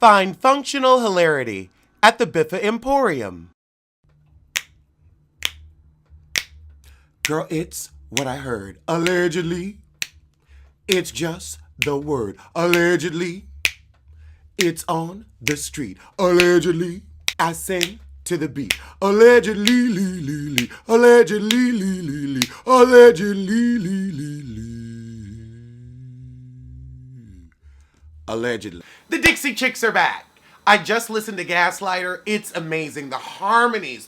Find functional hilarity at the Biffa Emporium. Girl, it's what I heard. Allegedly, it's just the word. Allegedly, it's on the street. Allegedly, I sing to the beat. Allegedly, lee, lee, lee. Allegedly, lee, lee, lee. Allegedly, lee, lee, lee. Allegedly. The Dixie Chicks are back. I just listened to Gaslighter. It's amazing. The harmonies.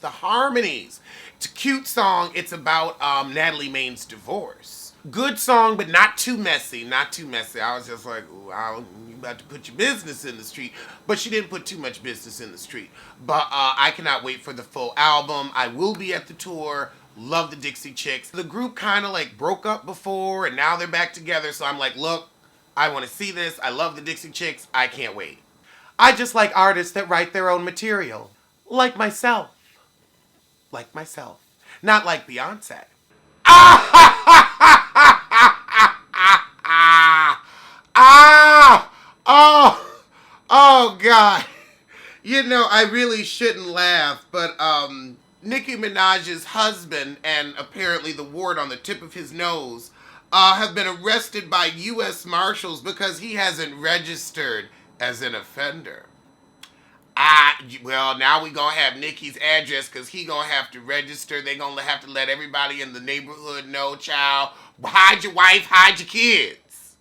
It's a cute song. It's about Natalie Maine's divorce. Good song, but not too messy. I was just like, ooh, you about to put your business in the street. But she didn't put too much business in the street. But I cannot wait for the full album. I will be at the tour. Love the Dixie Chicks. The group kind of like broke up before, and now they're back together. So I'm like, look, I want to see this. I love the Dixie Chicks. I can't wait. I just like artists that write their own material. Like myself. Not like Beyonce. Oh God. You know, I really shouldn't laugh, but Nicki Minaj's husband and apparently the wart on the tip of his nose have been arrested by U.S. Marshals because he hasn't registered as an offender. Well, now we gonna have Nicki's address because he gonna have to register. They gonna have to let everybody in the neighborhood know, child, hide your wife, hide your kids.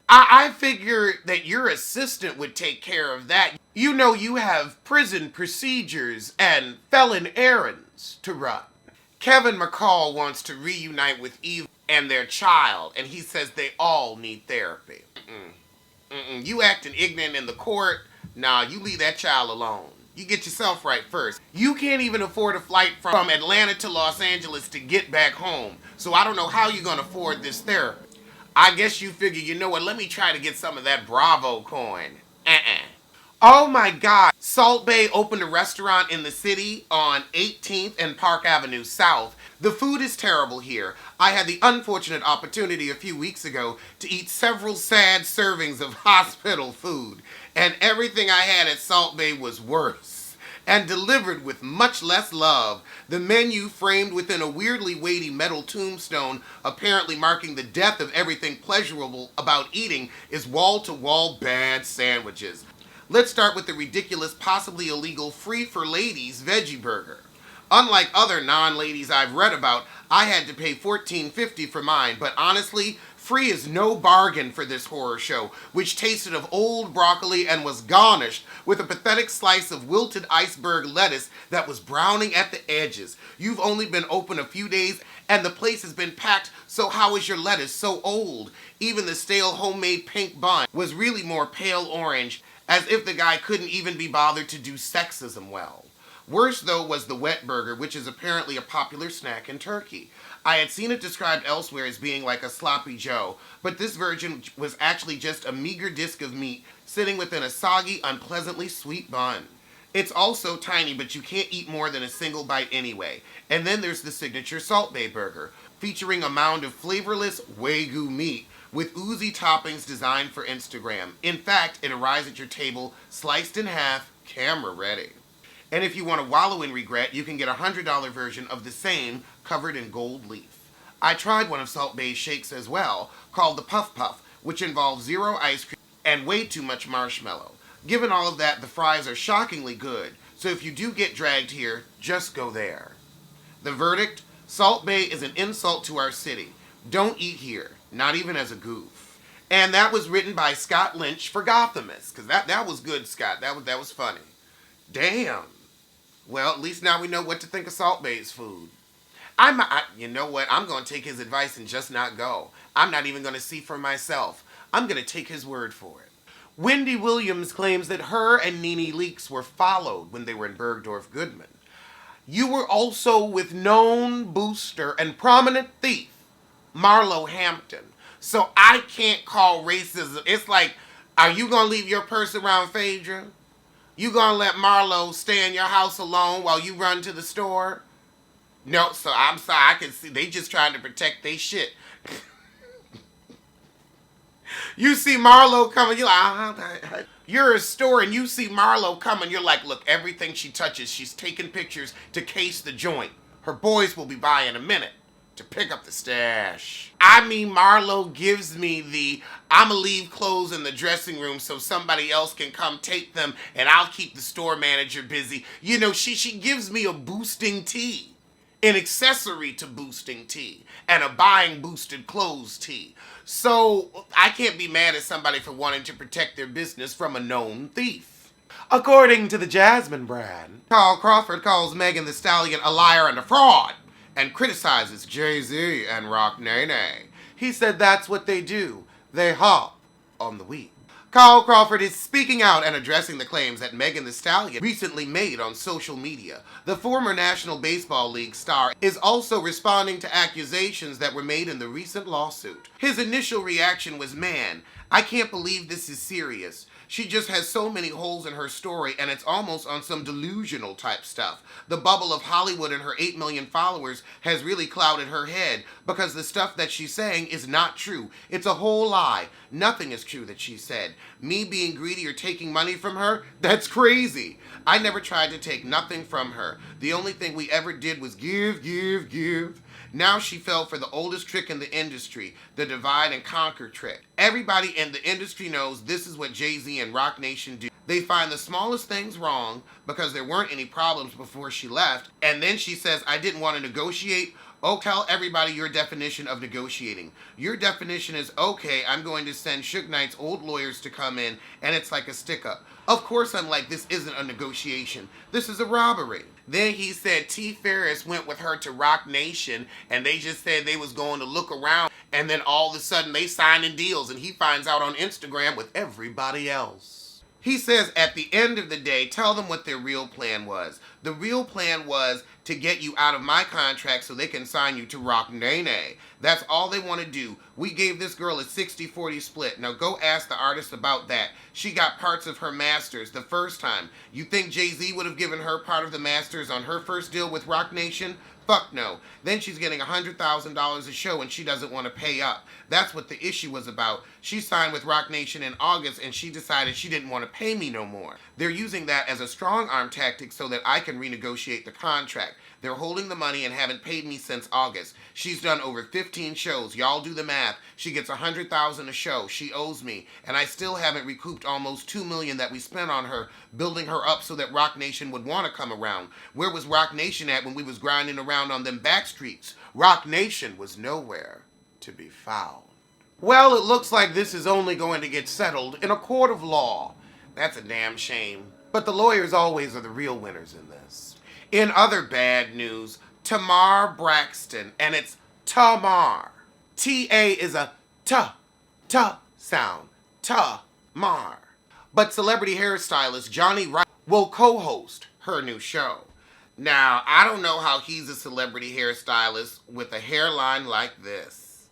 I figure that your assistant would take care of that. You know you have prison procedures and felon errands to run. Kevin McCall wants to reunite with Eve and their child, and he says they all need therapy. You acting ignorant in the court, nah, you leave that child alone. You get yourself right first. You can't even afford a flight from Atlanta to Los Angeles to get back home, so I don't know how you're gonna afford this therapy. I guess you figure, you know what, let me try to get some of that Bravo coin. Oh my God. Salt Bae opened a restaurant in the city on 18th and Park Avenue South. The food is terrible here. I had the unfortunate opportunity a few weeks ago to eat several sad servings of hospital food, and everything I had at Salt Bae was worse. And delivered with much less love. The menu, framed within a weirdly weighty metal tombstone, apparently marking the death of everything pleasurable about eating, is wall-to-wall bad sandwiches. Let's start with the ridiculous, possibly illegal, Free for Ladies veggie burger. Unlike other non-ladies I've read about, I had to pay $14.50 for mine, but honestly, free is no bargain for this horror show, which tasted of old broccoli and was garnished with a pathetic slice of wilted iceberg lettuce that was browning at the edges. You've only been open a few days and the place has been packed, so how is your lettuce so old? Even the stale homemade pink bun was really more pale orange, as if the guy couldn't even be bothered to do sexism well. Worse, though, was the wet burger, which is apparently a popular snack in Turkey. I had seen it described elsewhere as being like a sloppy Joe, but this version was actually just a meager disc of meat sitting within a soggy, unpleasantly sweet bun. It's also tiny, but you can't eat more than a single bite anyway. And then there's the signature Salt Bae burger, featuring a mound of flavorless Wagyu meat with oozy toppings designed for Instagram. In fact, it arrives at your table, sliced in half, camera ready. And if you want to wallow in regret, you can get a $100 version of the same, covered in gold leaf. I tried one of Salt Bae's shakes as well, called the Puff Puff, which involves zero ice cream and way too much marshmallow. Given all of that, the fries are shockingly good, so if you do get dragged here, just go there. The verdict? Salt Bae is an insult to our city. Don't eat here, not even as a goof. And that was written by Scott Lynch for Gothamist, because that was good, Scott. That was funny. Damn. Well, at least now we know what to think of Salt Bae's food. You know what? I'm going to take his advice and just not go. I'm not even going to see for myself. I'm going to take his word for it. Wendy Williams claims that her and Nene Leakes were followed when they were in Bergdorf Goodman. You were also with known booster and prominent thief, Marlo Hampton. So I can't call racism. It's like, are you going to leave your purse around Phaedra? You gonna let Marlo stay in your house alone while you run to the store? No, so I'm sorry, I can see they just trying to protect their shit. You see Marlo coming, you're like, you're a store and you see Marlo coming, you're like, look, everything she touches, she's taking pictures to case the joint. Her boys will be by in a minute to pick up the stash. I mean, Marlo gives me the, I'ma leave clothes in the dressing room so somebody else can come take them and I'll keep the store manager busy. You know, she gives me a boosting tea, an accessory to boosting tea, and a buying boosted clothes tea. So I can't be mad at somebody for wanting to protect their business from a known thief. According to the Jasmine brand, Carl Crawford calls Megan Thee Stallion a liar and a fraud and criticizes Jay-Z and Rock Nene. He said that's what they do. They hop on the weak. Carl Crawford is speaking out and addressing the claims that Megan Thee Stallion recently made on social media. The former National Baseball League star is also responding to accusations that were made in the recent lawsuit. His initial reaction was, man, I can't believe this is serious. She just has so many holes in her story and it's almost on some delusional type stuff. The bubble of Hollywood and her 8 million followers has really clouded her head because the stuff that she's saying is not true. It's a whole lie. Nothing is true that she said. Me being greedy or taking money from her? That's crazy. I never tried to take nothing from her. The only thing we ever did was give, give, give. Now she fell for the oldest trick in the industry, the divide and conquer trick. Everybody in the industry knows this is what Jay-Z and Rock Nation do. They find the smallest things wrong because there weren't any problems before she left, and then she says, I didn't want to negotiate. Oh, tell everybody your definition of negotiating. Your definition is, okay, I'm going to send Suge Knight's old lawyers to come in, and it's like a stick-up. Of course I'm like, this isn't a negotiation. This is a robbery. Then he said T. Ferris went with her to Rock Nation, and they just said they was going to look around, and then all of a sudden they signing deals, and he finds out on Instagram with everybody else. He says at the end of the day, tell them what their real plan was. The real plan was to get you out of my contract so they can sign you to Rock Nene. That's all they want to do. We gave this girl a 60-40 split. Now go ask the artist about that. She got parts of her masters the first time. You think Jay-Z would have given her part of the masters on her first deal with Rock Nation? Fuck no. Then she's getting $100,000 a show and she doesn't want to pay up. That's what the issue was about. She signed with Rock Nation in August and she decided she didn't want to pay me no more. They're using that as a strong arm tactic so that I can renegotiate the contract. They're holding the money and haven't paid me since August. She's done over 15 shows. Y'all do the math. She gets $100,000 a show. She owes me. And I still haven't recouped almost $2 million that we spent on her, building her up so that Rock Nation would want to come around. Where was Rock Nation at when we was grinding around on them back streets? Rock Nation was nowhere to be found. Well, it looks like this is only going to get settled in a court of law. That's a damn shame. But the lawyers always are the real winners in this. In other bad news, Tamar Braxton, and it's Tamar. T-A is a T sound. Tamar. But celebrity hairstylist Johnny Wright will co-host her new show. Now, I don't know how he's a celebrity hairstylist with a hairline like this.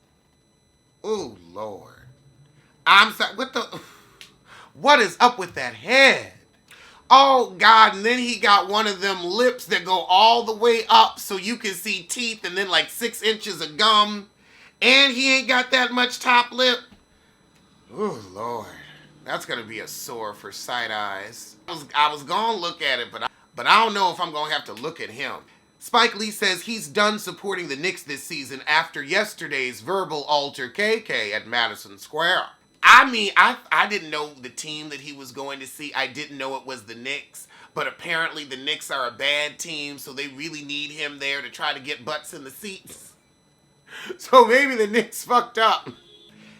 Ooh, Lord. I'm sorry, what is up with that head? Oh, God, and then he got one of them lips that go all the way up so you can see teeth and then like 6 inches of gum. And he ain't got that much top lip. Oh, Lord. That's going to be a sore for sight eyes. I was going to look at it, but I don't know if I'm going to have to look at him. Spike Lee says he's done supporting the Knicks this season after yesterday's verbal altercation at Madison Square. I mean, I didn't know the team that he was going to see. I didn't know it was the Knicks. But apparently the Knicks are a bad team, so they really need him there to try to get butts in the seats. So maybe the Knicks fucked up.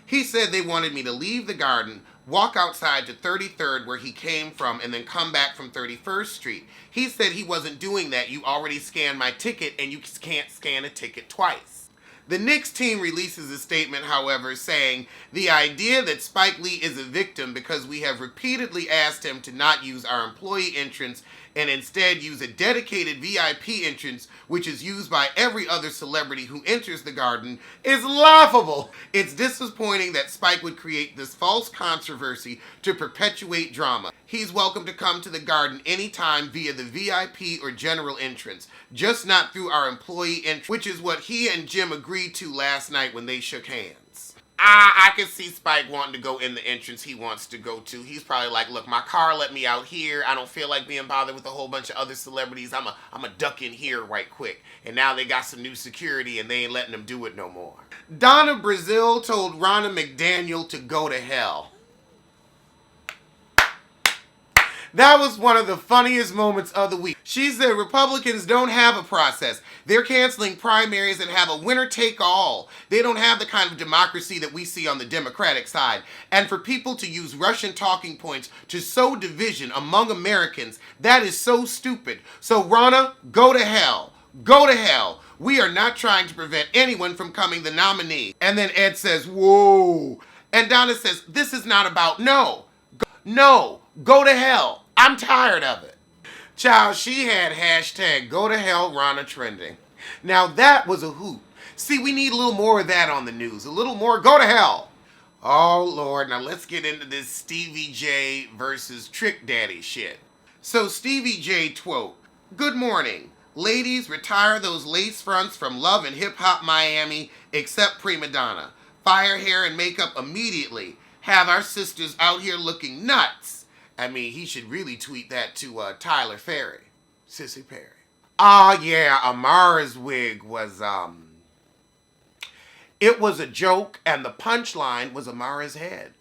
He said they wanted me to leave the Garden, walk outside to 33rd where he came from, and then come back from 31st Street. He said he wasn't doing that. You already scanned my ticket, and you can't scan a ticket twice. The Knicks team releases a statement, however, saying, the idea that Spike Lee is a victim because we have repeatedly asked him to not use our employee entrance and instead use a dedicated VIP entrance, which is used by every other celebrity who enters the Garden, is laughable. It's disappointing that Spike would create this false controversy to perpetuate drama. He's welcome to come to the Garden anytime via the VIP or general entrance, just not through our employee entrance, which is what he and Jim agreed to last night when they shook hands. I can see Spike wanting to go in the entrance he wants to go to. He's probably like, look, my car let me out here. I don't feel like being bothered with a whole bunch of other celebrities. I'm a duck in here right quick. And now they got some new security and they ain't letting them do it no more. Donna Brazile told Ronna McDaniel to go to hell. That was one of the funniest moments of the week. She said Republicans don't have a process. They're canceling primaries and have a winner take all. They don't have the kind of democracy that we see on the Democratic side. And for people to use Russian talking points to sow division among Americans, that is so stupid. So Ronna, go to hell. Go to hell. We are not trying to prevent anyone from becoming the nominee. And then Ed says, whoa. And Donna says, this is not about no. Go to hell. I'm tired of it. Child, she had hashtag go to hell Ronna trending. Now that was a hoot. See, we need a little more of that on the news. A little more go to hell. Oh, Lord. Now let's get into this Stevie J versus Trick Daddy shit. So Stevie J quote, good morning. Ladies, retire those lace fronts from Love and Hip Hop Miami, except Prima Donna. Fire hair and makeup immediately. Have our sisters out here looking nuts. I mean, he should really tweet that to Tyler Perry. Sissy Perry. Yeah, Amara's wig was, it was a joke, and the punchline was Amara's head.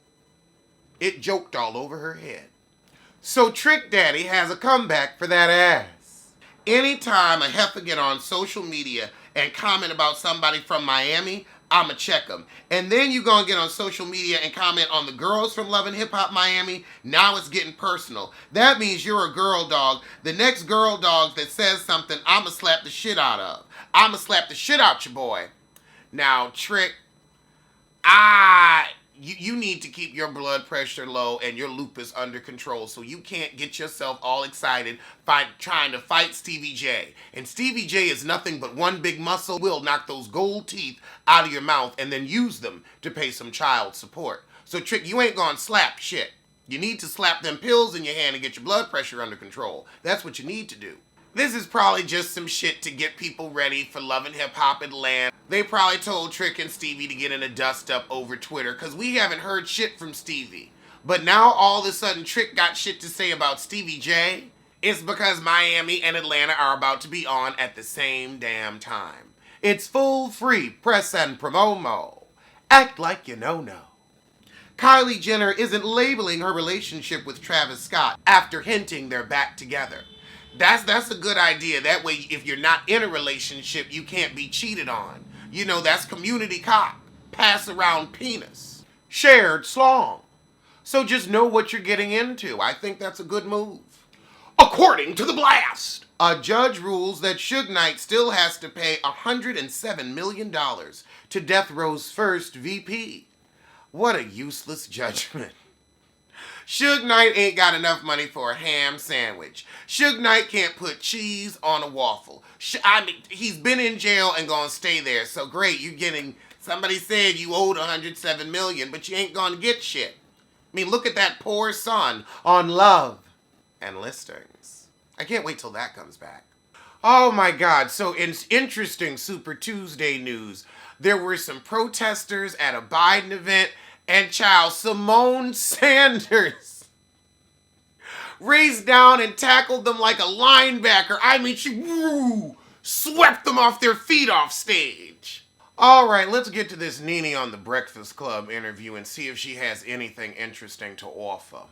It joked all over her head. So Trick Daddy has a comeback for that ass. Anytime a heifer get on social media and comment about somebody from Miami, I'ma check them. And then you gonna get on social media and comment on the girls from Love and Hip Hop Miami. Now it's getting personal. That means you're a girl dog. The next girl dog that says something, I'ma slap the shit out of. I'ma slap the shit out your boy. Now, Trick, you need to keep your blood pressure low and your lupus under control, so you can't get yourself all excited trying to fight Stevie J. And Stevie J is nothing but one big muscle. Will knock those gold teeth out of your mouth and then use them to pay some child support. So Trick, you ain't gonna slap shit. You need to slap them pills in your hand and get your blood pressure under control. That's what you need to do. This is probably just some shit to get people ready for Love and Hip Hop Atlanta. They probably told Trick and Stevie to get in a dust-up over Twitter, because we haven't heard shit from Stevie. But now all of a sudden Trick got shit to say about Stevie J. It's because Miami and Atlanta are about to be on at the same damn time. It's full free press and promo. Act like you know. Kylie Jenner isn't labeling her relationship with Travis Scott after hinting they're back together. That's a good idea. That way, if you're not in a relationship, you can't be cheated on. You know, that's community cop. Pass around penis. Shared slong. So just know what you're getting into. I think that's a good move. According to the blast, a judge rules that Suge Knight still has to pay $107 million to Death Row's first VP. What a useless judgment. Suge Knight ain't got enough money for a ham sandwich. Suge Knight can't put cheese on a waffle. He's been in jail and gonna stay there. So great, you're getting, somebody said you owed $107 million, but you ain't gonna get shit. I mean, look at that poor son on Love and Listings. I can't wait till that comes back. Oh my God, so in interesting Super Tuesday news, there were some protesters at a Biden event, and child, Simone Sanders raised down and tackled them like a linebacker. I mean, she swept them off their feet off stage. All right, let's get to this Nene on the Breakfast Club interview and see if she has anything interesting to offer.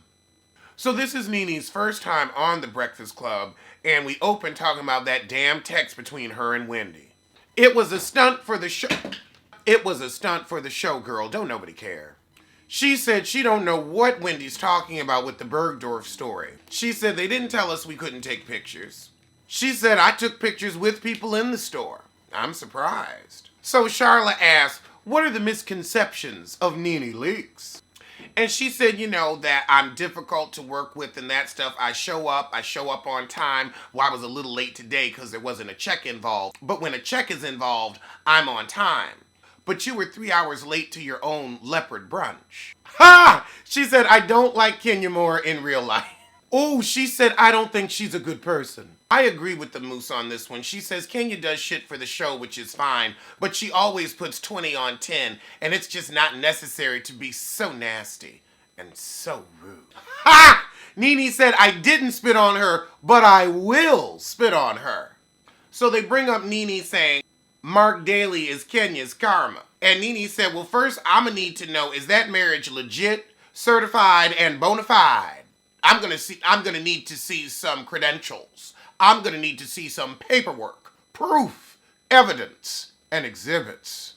So this is Nene's first time on the Breakfast Club, and we open talking about that damn text between her and Wendy. It was a stunt for the show. It was a stunt for the show, girl. Don't nobody care. She said she don't know what Wendy's talking about with the Bergdorf story. She said they didn't tell us we couldn't take pictures. She said I took pictures with people in the store. I'm surprised. So Charlotte asked, what are the misconceptions of Nene Leakes? And she said, you know, that I'm difficult to work with and that stuff. I show up on time. Well, I was a little late today because there wasn't a check involved. But when a check is involved, I'm on time. But you were 3 hours late to your own leopard brunch. Ha! She said, I don't like Kenya Moore in real life. Oh, she said, I don't think she's a good person. I agree with the Moose on this one. She says Kenya does shit for the show, which is fine, but she always puts 20 on 10, and it's just not necessary to be so nasty and so rude. Ha! Nene said, I didn't spit on her, but I will spit on her. So they bring up Nene saying, Mark Daly is Kenya's karma. And Nene said, well, first, I'm going to need to know, is that marriage legit, certified, and bona fide? I'm going to need to see some credentials. I'm going to need to see some paperwork, proof, evidence, and exhibits.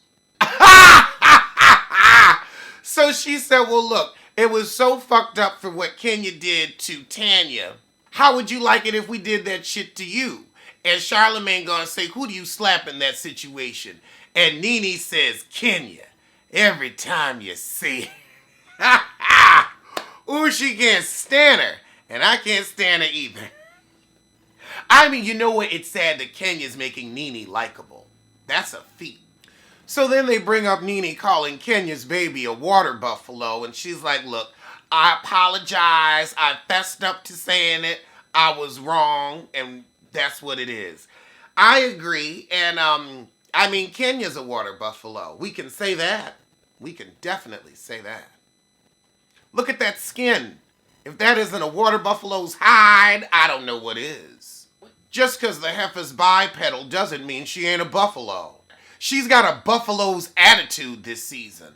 So she said, well, look, it was so fucked up for what Kenya did to Tanya. How would you like it if we did that shit to you? And Charlemagne gonna say, who do you slap in that situation? And Nene says, Kenya, every time you see her. Ooh, she can't stand her. And I can't stand her either. I mean, you know what? It's sad that Kenya's making Nene likable. That's a feat. So then they bring up Nene calling Kenya's baby a water buffalo. And she's like, look, I apologize. I fessed up to saying it. I was wrong. And that's what it is. I agree. And, I mean, Kenya's a water buffalo. We can say that. We can definitely say that. Look at that skin. If that isn't a water buffalo's hide, I don't know what is. Just because the heifer's bipedal doesn't mean she ain't a buffalo. She's got a buffalo's attitude this season.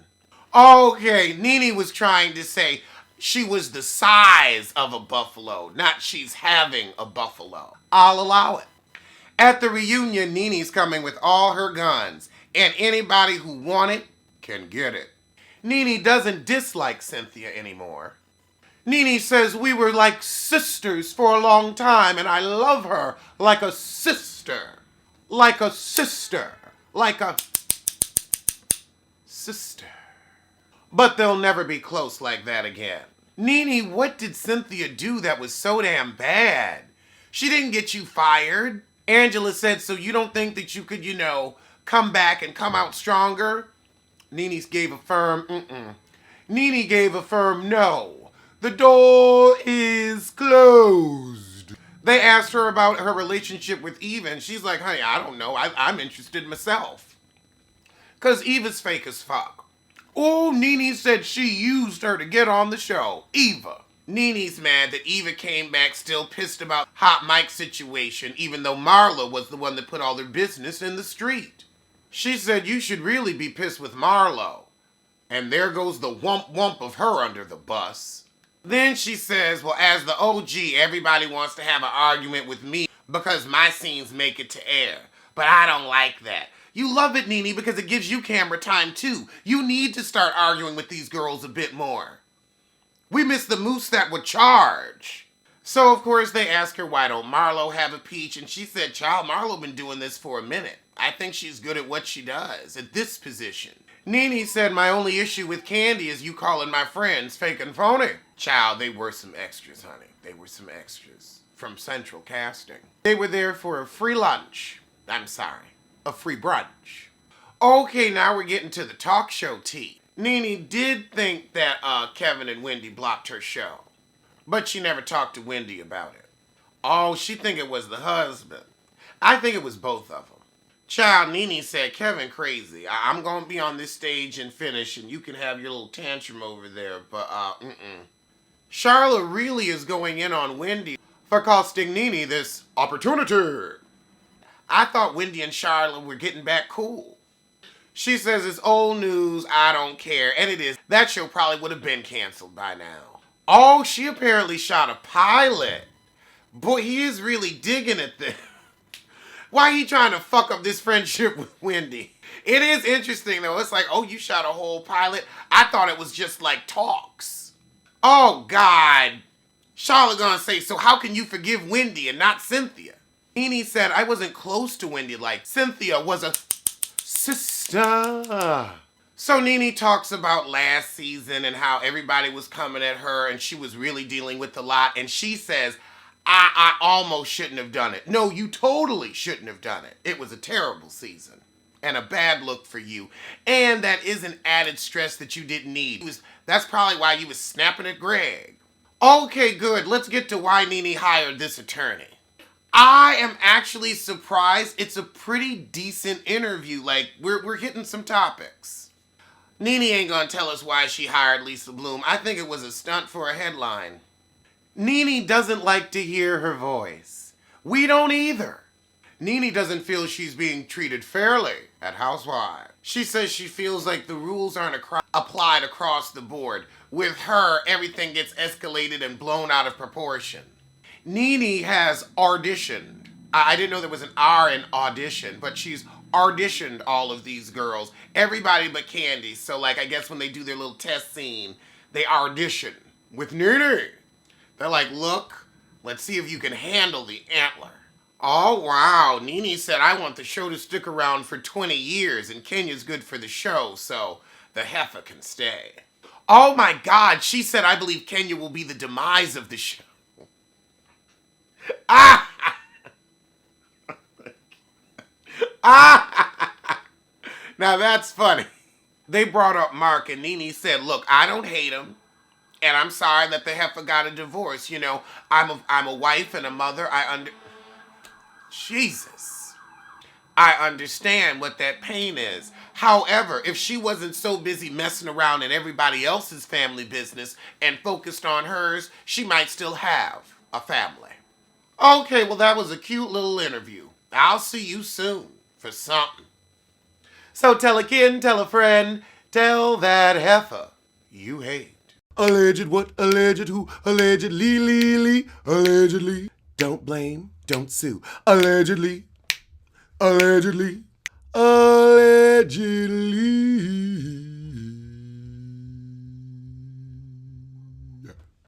Okay, Nene was trying to say she was the size of a buffalo, not she's having a buffalo. I'll allow it. At the reunion, Nene's coming with all her guns, and anybody who want it can get it. Nene doesn't dislike Cynthia anymore. Nene says we were like sisters for a long time, and I love her like a sister. Like a sister. Like a sister. But they'll never be close like that again. Nene, what did Cynthia do that was so damn bad? She didn't get you fired. Angela said, so you don't think that you could, come back and come out stronger? Nene gave a firm, Nene gave a firm no. The door is closed. They asked her about her relationship with Eva, and she's like, honey, I don't know. I'm interested myself. Because Eva's fake as fuck. Oh, Nene said she used her to get on the show. Eva. Nene's mad that Eva came back still pissed about Hot Mike's situation, even though Marla was the one that put all their business in the street. She said you should really be pissed with Marlo. And there goes the wump of her under the bus. Then she says, well, as the OG, everybody wants to have an argument with me because my scenes make it to air. But I don't like that. You love it, Nene, because it gives you camera time, too. You need to start arguing with these girls a bit more. We miss the moose that would charge. So, of course, they ask her, why don't Marlo have a peach? And she said, child, Marlo been doing this for a minute. I think she's good at what she does, at this position. Nene said, my only issue with Candy is you calling my friends fake and phony. Child, they were some extras, honey. They were some extras from Central Casting. They were there for a free lunch. I'm sorry, a free brunch. Okay, now we're getting to the talk show tea. Nene did think that Kevin and Wendy blocked her show, but she never talked to Wendy about it. Oh, she think it was the husband. I think it was both of them. Child, Nene said, Kevin crazy. I'm going to be on this stage and finish, and you can have your little tantrum over there, but, Charlotte really is going in on Wendy for costing Nene this opportunity. I thought Wendy and Charlotte were getting back cool. She says it's old news, I don't care, and it is. That show probably would have been canceled by now. Oh, she apparently shot a pilot. Boy, he is really digging at this. Why he trying to fuck up this friendship with Wendy? It is interesting, though. It's like, oh, you shot a whole pilot? I thought it was just like talks. Oh, God. Charlotte gonna say, so how can you forgive Wendy and not Cynthia? Nene said, I wasn't close to Wendy like Cynthia was a sister. So Nene talks about last season and how everybody was coming at her and she was really dealing with a lot. And she says, I almost shouldn't have done it. No, you totally shouldn't have done it. It was a terrible season and a bad look for you. And that is an added stress that you didn't need. That's probably why you was snapping at Greg. Okay, good. Let's get to why Nene hired this attorney. I am actually surprised. It's a pretty decent interview. Like, we're hitting some topics. Nene ain't gonna tell us why she hired Lisa Bloom. I think it was a stunt for a headline. Nene doesn't like to hear her voice. We don't either. Nene doesn't feel she's being treated fairly at Housewives. She says she feels like the rules aren't applied across the board. With her, everything gets escalated and blown out of proportion. Nene has auditioned. I didn't know there was an R in audition, but she's auditioned all of these girls. Everybody but Candy. So, like, I guess when they do their little test scene, they audition with Nene. They're like, look, let's see if you can handle the antler. Oh, wow. Nene said, I want the show to stick around for 20 years, and Kenya's good for the show, so the heifer can stay. Oh, my God. She said, I believe Kenya will be the demise of the show. Ah! Ah! Now, that's funny. They brought up Mark, and Nene said, look, I don't hate him. And I'm sorry that the heifer got a divorce. You know, I'm a wife and a mother. Jesus. I understand what that pain is. However, if she wasn't so busy messing around in everybody else's family business and focused on hers, she might still have a family. Okay, well, that was a cute little interview. I'll see you soon for something. So tell a kin, tell a friend, tell that heifer you hate. Alleged what? Alleged who? Allegedly, allegedly. Don't blame, don't sue. Allegedly, allegedly, allegedly.